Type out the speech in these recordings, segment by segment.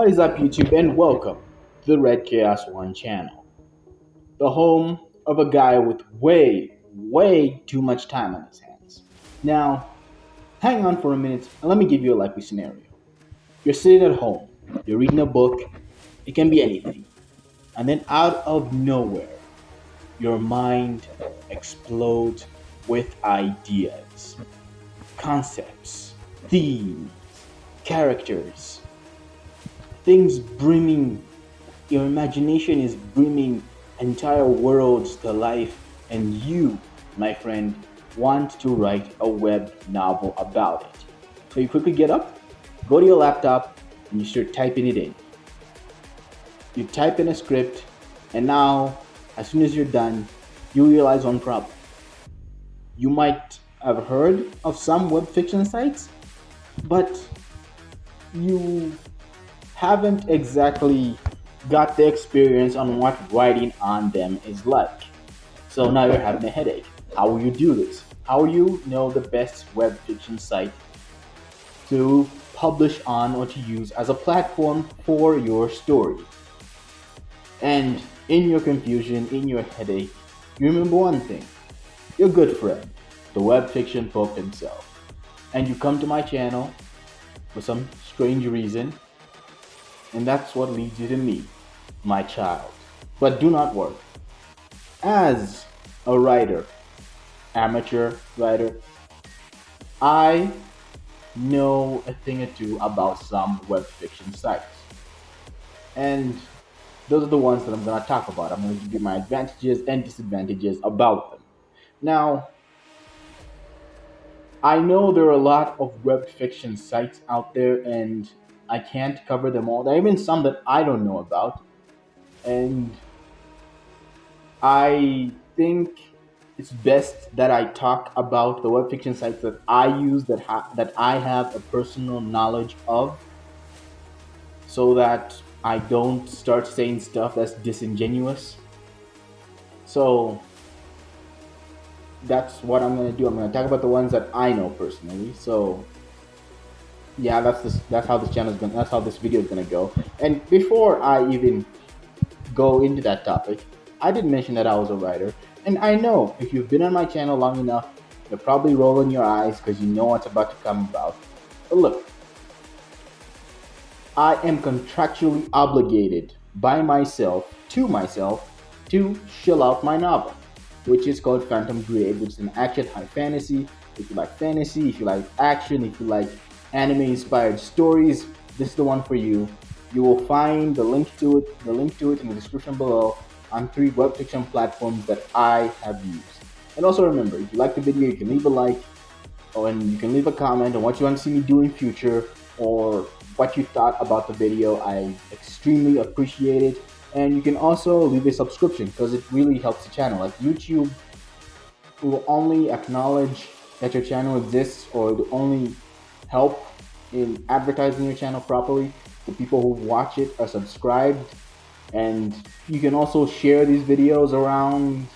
What is up, YouTube, and welcome to the Red Chaos One channel, the home of a guy with way too much time on his hands. Now, hang on for a minute and let me give you a likely scenario. You're sitting at home, you're reading a book, it can be anything, and then out of nowhere, your mind explodes with ideas, concepts, themes, characters, things brimming. Your imagination is bringing entire worlds to life, and you, my friend, want to write a web novel about it. So you quickly get up, go to your laptop, and you start typing it in. You type in a script, and now, as soon as you're done, you realize one problem. You might have heard of some web fiction sites, but you haven't exactly got the experience on what writing on them is like. So now you're having a headache. How will you do this? How will you know the best web fiction site to publish on or to use as a platform for your story? And in your confusion, in your headache, you remember one thing: your good friend, the web fiction pope himself. And you come to my channel for some strange reason, and that's what leads you to me, my child. But do not worry. As a writer, amateur writer, I know a thing or two about some web fiction sites. And those are the ones that I'm going to talk about. I'm going to give you my advantages and disadvantages about them. Now, I know there are a lot of web fiction sites out there, and I can't cover them all. There are even some that I don't know about. And I think it's best that I talk about the web fiction sites that I use, that I have a personal knowledge of, so that I don't start saying stuff that's disingenuous. So that's what I'm gonna do. I'm gonna talk about the ones that I know personally. So yeah, that's how this channel is gonna. That's how this video is gonna go. And before I even go into that topic, I did mention that I was a writer, and I know if you've been on my channel long enough, you're probably rolling your eyes because you know what's about to come about. But look, I am contractually obligated by myself to shill out my novel, which is called Phantom Ddraig, which is an action high fantasy. If you like fantasy, if you like action, if you like anime-inspired stories, this is the one for you. You will find the link to it in the description below on 3 web fiction platforms that I have used. And also remember, if you like the video, you can leave a like, and you can leave a comment on what you want to see me do in future, or what you thought about the video. I extremely appreciate it. And you can also leave a subscription because it really helps the channel. Like, YouTube will only acknowledge that your channel exists, or will only help in advertising your channel properly. The people who watch it are subscribed, and you can also share these videos around.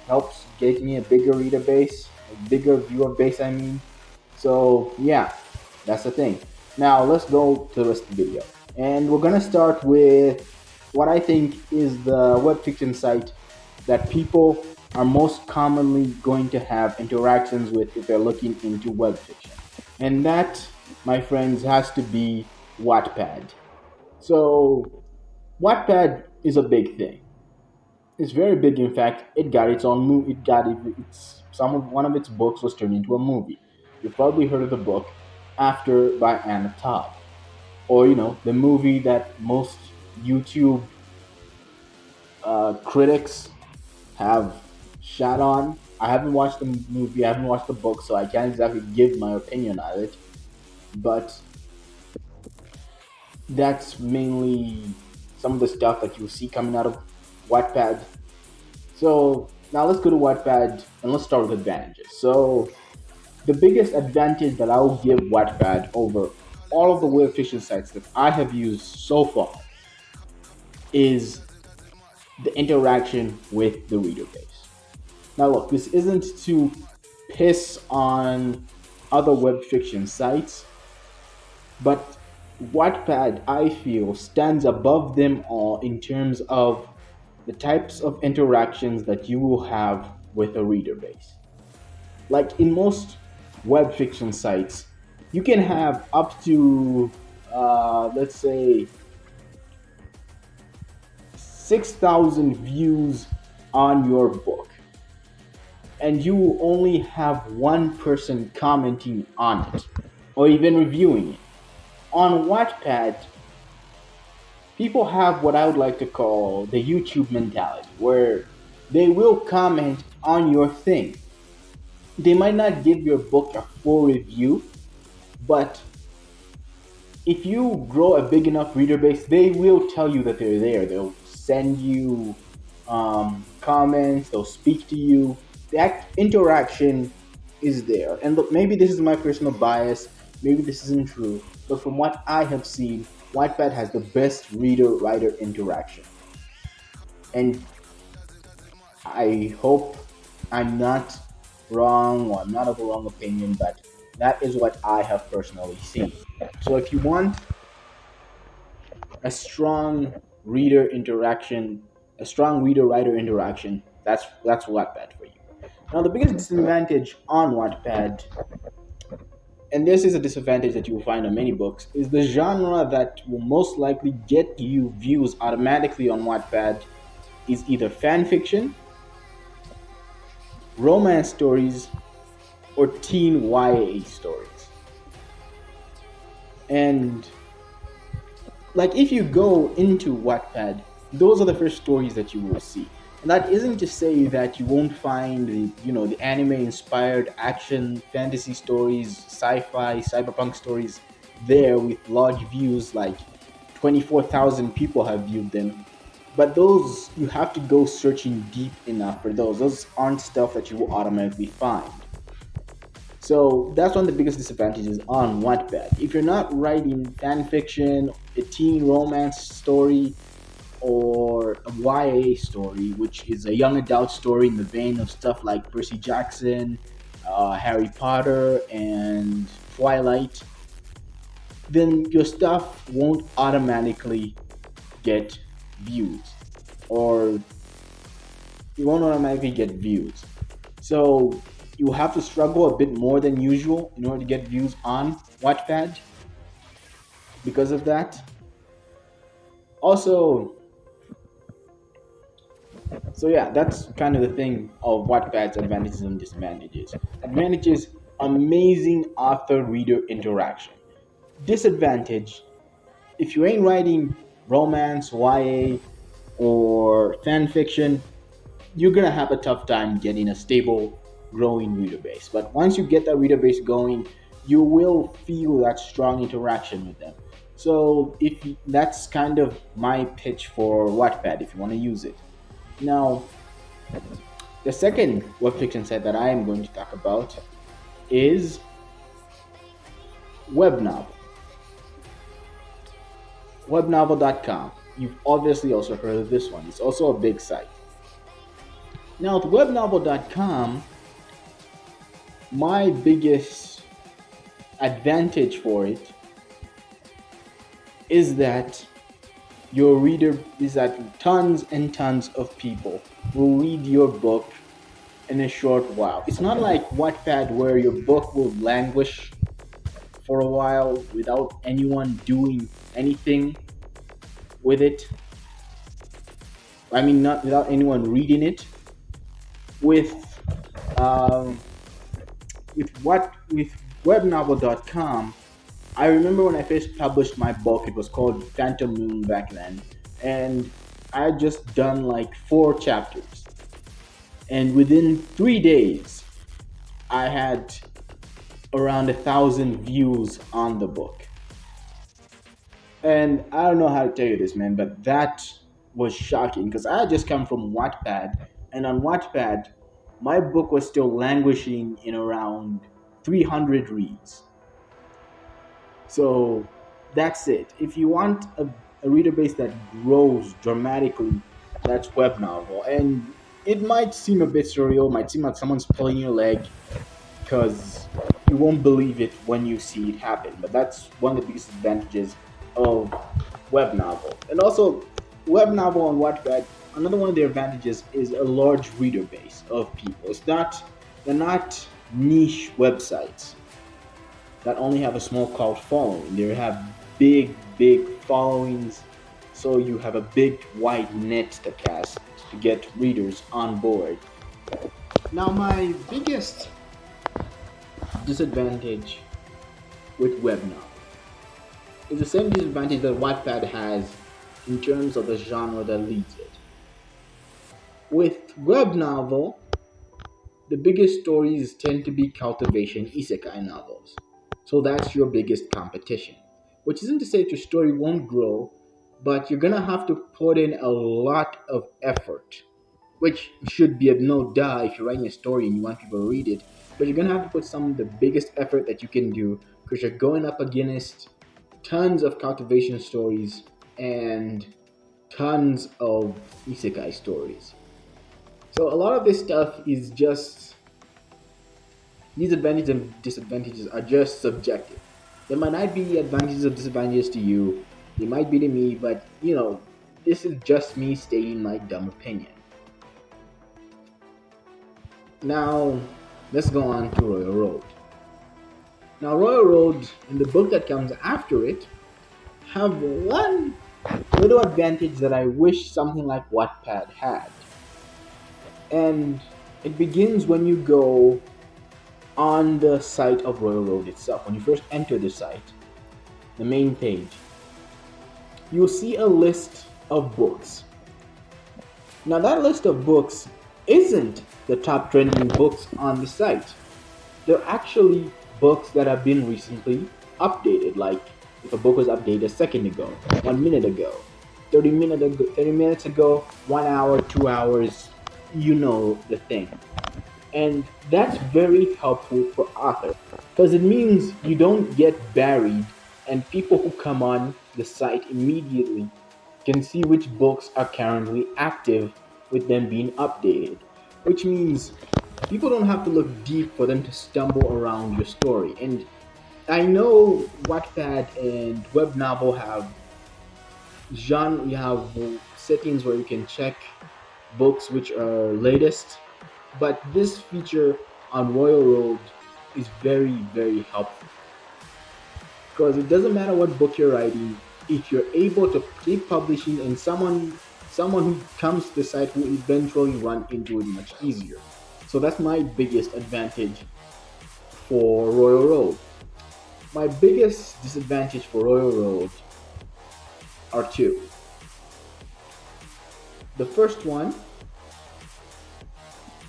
Helps get me a bigger reader base, a bigger viewer base, I mean. So yeah, that's the thing. Now let's go to the rest of the video, and we're gonna start with what I think is the web fiction site that people are most commonly going to have interactions with if they're looking into web fiction. And that, my friends, has to be Wattpad. So Wattpad is a big thing. It's very big. In fact, it got its own movie. One of its books was turned into a movie. You've probably heard of the book After by Anna Todd, or the movie that most YouTube critics have shot on. I haven't watched the movie. I haven't watched the book, so I can't exactly give my opinion on it. But that's mainly some of the stuff that you see coming out of Wattpad. So now let's go to Wattpad and let's start with advantages. So the biggest advantage that I will give Wattpad over all of the web fiction sites that I have used so far is the interaction with the reader base. Now look, this isn't to piss on other web fiction sites, but Wattpad, I feel, stands above them all in terms of the types of interactions that you will have with a reader base. Like in most web fiction sites, you can have up to, let's say, 6,000 views on your book, and you will only have one person commenting on it or even reviewing it. On Wattpad, people have what I would like to call the YouTube mentality, where they will comment on your thing. They might not give your book a full review, but if you grow a big enough reader base, they will tell you that they're there. They'll send you comments, they'll speak to you. That interaction is there. And look, maybe this is my personal bias, maybe this isn't true, but from what I have seen, Wattpad has the best reader writer interaction. And I hope I'm not wrong or I'm not of a wrong opinion, but that is what I have personally seen. So if you want a strong reader interaction, a strong reader writer interaction, that's Wattpad for you. Now the biggest disadvantage on Wattpad, and this is a disadvantage that you will find on many books, is the genre that will most likely get you views automatically on Wattpad is either fan fiction, romance stories, or teen YA stories. And like if you go into Wattpad, those are the first stories that you will see. And that isn't to say that you won't find the anime inspired action fantasy stories, sci-fi, cyberpunk stories there with large views, like 24,000 people have viewed them. But those, you have to go searching deep enough for those. Those aren't stuff that you will automatically find. So that's one of the biggest disadvantages on Wattpad. If you're not writing fan fiction, a teen romance story, or a YA story, which is a young adult story in the vein of stuff like Percy Jackson, Harry Potter, and Twilight, then your stuff won't automatically get views, or you won't automatically get views. So you have to struggle a bit more than usual in order to get views on Wattpad because of that. Also, so yeah, that's kind of the thing of Wattpad's advantages and disadvantages. Advantages: amazing author-reader interaction. Disadvantage: if you ain't writing romance, YA, or fan fiction, you're gonna have a tough time getting a stable, growing reader base. But once you get that reader base going, you will feel that strong interaction with them. So if that's kind of my pitch for Wattpad, if you want to use it. Now, the second web fiction site that I am going to talk about is Webnovel. Webnovel.com. You've obviously also heard of this one. It's also a big site. Now, with webnovel.com, my biggest advantage for it is that tons and tons of people will read your book in a short while. It's not like Wattpad where your book will languish for a while without anyone doing anything with it. I mean, not without anyone reading it. With um, with webnovel.com, I remember when I first published my book, it was called Phantom Moon back then, and I had just done like 4 chapters, and within 3 days, I had around 1,000 views on the book. And I don't know how to tell you this, man, but that was shocking because I had just come from Wattpad, and on Wattpad, my book was still languishing in around 300 reads. So that's it. If you want a reader base that grows dramatically, that's Web Novel. And it might seem a bit surreal, might seem like someone's pulling your leg because you won't believe it when you see it happen. But that's one of the biggest advantages of web novel. And also, web novel on Wattpad, another one of their advantages is a large reader base of people. They're not niche websites that only have a small cult following. They have big followings, so you have a big wide net to cast to get readers on board. Now, my biggest disadvantage with web novel is the same disadvantage that Wattpad has in terms of the genre that leads it. With web novel, the biggest stories tend to be cultivation isekai novels. So that's your biggest competition. Which isn't to say that your story won't grow, but you're gonna have to put in a lot of effort. Which should be a no duh if you're writing a story and you want people to read it. But you're gonna have to put some of the biggest effort that you can do because you're going up against tons of cultivation stories and tons of isekai stories. So a lot of this stuff is just these advantages and disadvantages are just subjective. There might not be advantages or disadvantages to you. They might be to me, but this is just me stating my dumb opinion. Now, let's go on to Royalroad. Now, Royalroad and the book that comes after it have one little advantage that I wish something like Wattpad had. And it begins when you go on the site of Royalroad itself. When you first enter the site, the main page, you'll see a list of books. Now, that list of books isn't the top trending books on the site. They're actually books that have been recently updated. Like if a book was updated a second ago, 1 minute ago, 30 minutes ago, 1 hour, 2 hours, you know the thing. And that's very helpful for authors because it means you don't get buried and people who come on the site immediately can see which books are currently active with them being updated, which means people don't have to look deep for them to stumble around your story. And I know Wattpad and Web Novel have you have settings where you can check books which are latest, but this feature on Royalroad is very helpful because it doesn't matter what book you're writing. If you're able to keep publishing and someone who comes to the site will eventually run into it much easier. So that's my biggest advantage for Royalroad. My biggest disadvantage for Royalroad are two. The first one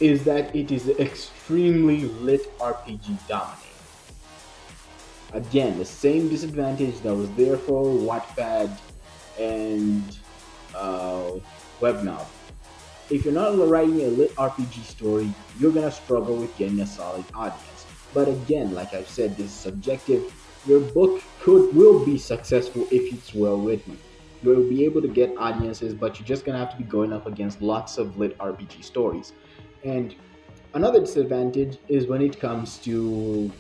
is that it is extremely lit RPG dominated. Again, the same disadvantage that was there for Wattpad and Webnovel. If you're not writing a lit RPG story, you're gonna struggle with getting a solid audience. But again, like I've said, this is subjective. Your book will be successful if it's well written. You'll be able to get audiences, but you're just gonna have to be going up against lots of lit RPG stories. And another disadvantage is when it comes to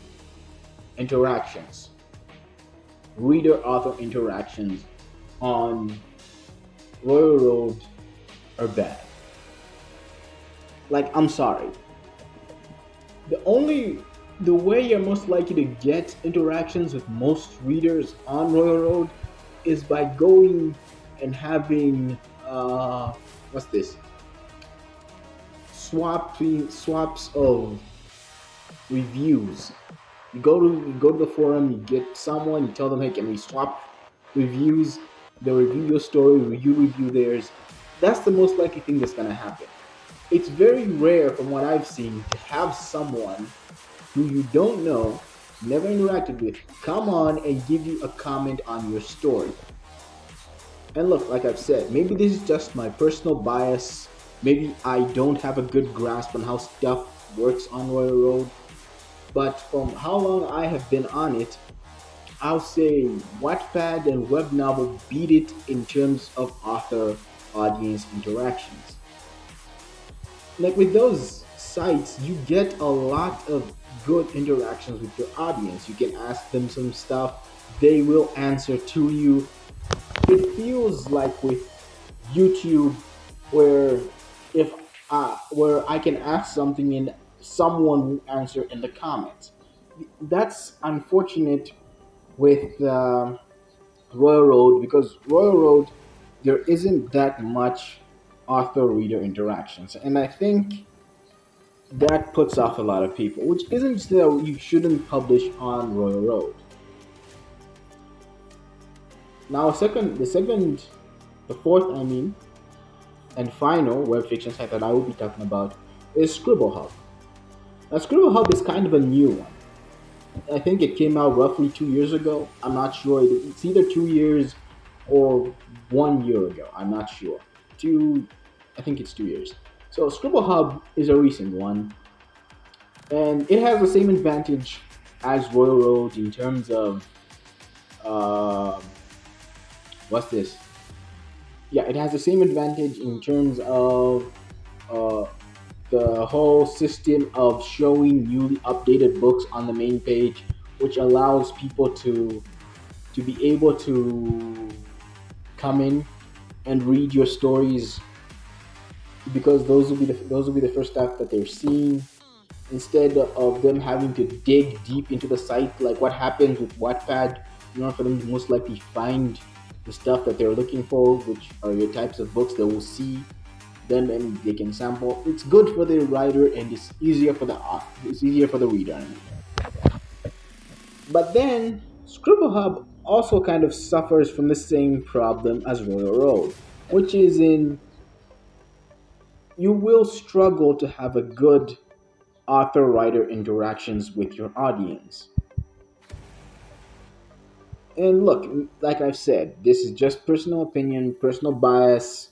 interactions, reader-author interactions on Royalroad are bad. Like, I'm sorry. The way you're most likely to get interactions with most readers on Royalroad is by going and having what's this? Swaps of reviews. You go to the forum, you get someone, you tell them, hey, can we swap reviews? They'll review your story, you review theirs. That's the most likely thing that's gonna happen. It's very rare from what I've seen to have someone who you don't know, never interacted with, come on and give you a comment on your story. And look, like I've said, maybe this is just my personal bias. Maybe I don't have a good grasp on how stuff works on Royalroad. But from how long I have been on it, I'll say Wattpad and Web Novel beat it in terms of author audience interactions. Like with those sites, you get a lot of good interactions with your audience. You can ask them some stuff, they will answer to you. It feels like with YouTube, where if where I can ask something and someone will answer in the comments. That's unfortunate with Royal Road, because Royal Road, there isn't that much author reader interactions, and I think that puts off a lot of people. Which isn't to say that you shouldn't publish on Royal Road. Now, the fourth, and final web fiction site that I will be talking about is Scribblehub. Now, Scribblehub is kind of a new one. I think it came out roughly 2 years ago. I'm not sure. It's either 2 years or 1 year ago. I'm not sure. I think it's 2 years. So Scribblehub is a recent one, and it has the same advantage as Royal Road in terms of uh, what's this? Yeah, it has the same advantage in terms of uh, the whole system of showing newly updated books on the main page, which allows people to be able to come in and read your stories, because those will be the first stuff that they're seeing, instead of them having to dig deep into the site like what happens with Wattpad in order for them to most likely find the stuff that they're looking for, which are your types of books. They will see them and they can sample. It's good for the writer and it's easier for the reader. But then Scribblehub also kind of suffers from the same problem as Royal Road, which is in you will struggle to have a good author writer interactions with your audience. And look, like I've said, this is just personal opinion, personal bias.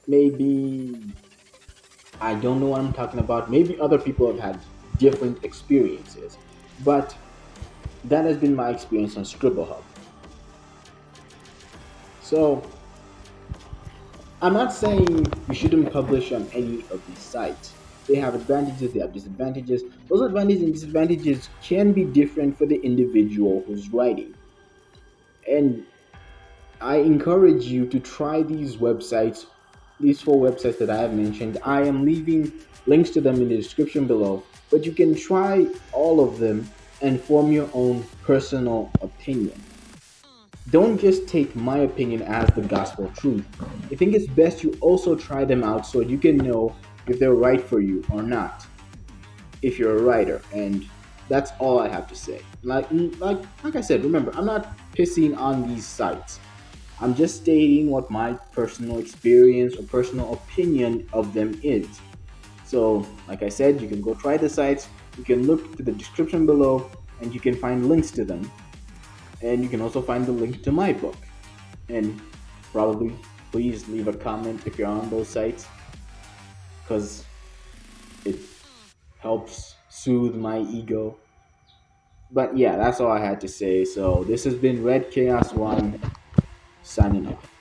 Maybe I don't know what I'm talking about. Maybe other people have had different experiences. But that has been my experience on Scribblehub. So I'm not saying you shouldn't publish on any of these sites. They have advantages, they have disadvantages. Those advantages and disadvantages can be different for the individual who's writing. And I encourage you to try these websites, these four websites that I have mentioned. I am leaving links to them in the description below, but you can try all of them and form your own personal opinion. Don't just take my opinion as the gospel truth. I think it's best you also try them out so you can know if they're right for you or not, if you're a writer. And that's all I have to say. Like I said, remember, I'm not pissing on these sites. I'm just stating what my personal experience or personal opinion of them is. So, like I said, you can go try the sites, you can look to the description below, and you can find links to them. And you can also find the link to my book. And probably please leave a comment if you're on those sites, because it helps soothe my ego. But yeah, that's all I had to say. So this has been Red Chaos 1 signing off.